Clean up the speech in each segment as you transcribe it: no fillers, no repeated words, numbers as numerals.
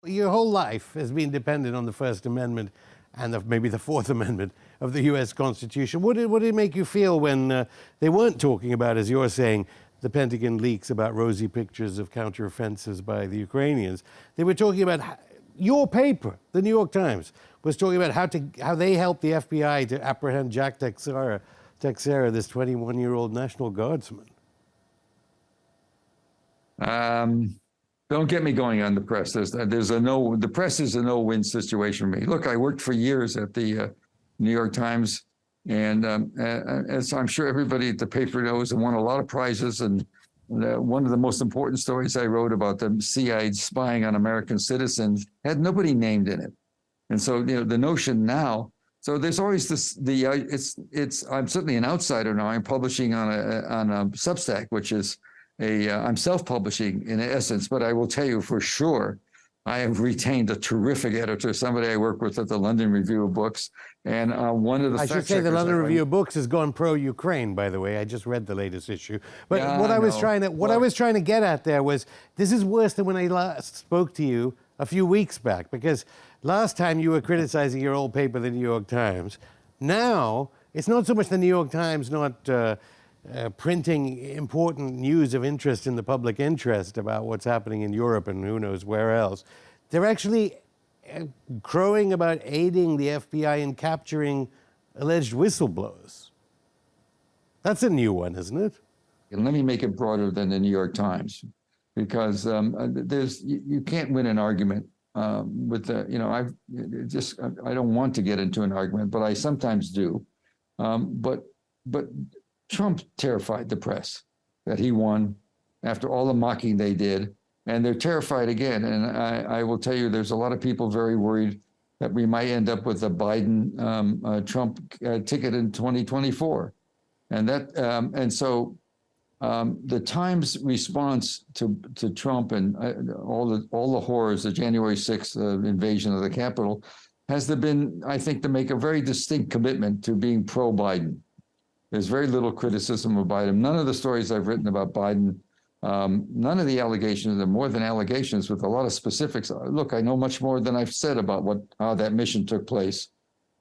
Your whole life has been dependent on the First Amendment and maybe the Fourth Amendment of the U.S. Constitution. What did it make you feel when they weren't talking about, as you're saying, the Pentagon leaks about rosy pictures of counteroffensives by the Ukrainians? They were talking about your paper, the New York Times, was talking about how they helped the FBI to apprehend Jack Teixeira, this 21-year-old National Guardsman. Don't get me going on the press. The press is a no-win situation for me. Look, I worked for years at the New York Times, and as I'm sure everybody at the paper knows, I won a lot of prizes. And one of the most important stories I wrote about the CIA spying on American citizens had nobody named in it. And so, the notion now. So there's always this. I'm certainly an outsider now. I'm publishing on a Substack, which is I'm self-publishing in essence, but I will tell you for sure, I have retained a terrific editor, somebody I work with at the London Review of Books, and one of the. I should say the London Review of Books has gone pro-Ukraine, by the way. I just read the latest issue. But yeah, what I was trying to get at there was, this is worse than when I last spoke to you a few weeks back, because last time you were criticizing your old paper, the New York Times. Now it's not so much the New York Times not printing important news of interest in the public interest about what's happening in Europe and who knows where else. They're actually crowing about aiding the FBI in capturing alleged whistleblowers. That's a new one, isn't it? And let me make it broader than the New York Times, because you can't win an argument with the, I don't want to get into an argument, but I sometimes do. But Trump terrified the press that he won after all the mocking they did, and they're terrified again. And I will tell you, there's a lot of people very worried that we might end up with a Biden-Trump ticket in 2024. And so the Times response to Trump and all the horrors, the January 6th invasion of the Capitol, has been, I think, to make a very distinct commitment to being pro-Biden. There's very little criticism of Biden. None of the stories I've written about Biden, none of the allegations are more than allegations with a lot of specifics. Look, I know much more than I've said about how that mission took place.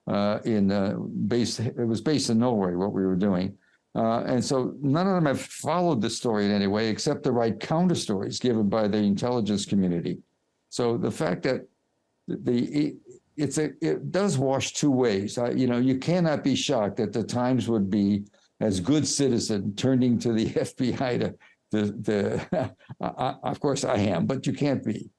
It was based in Norway, what we were doing. And so none of them have followed the story in any way, except the right counter stories given by the intelligence community. So the fact that it does wash two ways. You cannot be shocked that the Times would be, as good citizen, turning to the FBI of course I am, but you can't be.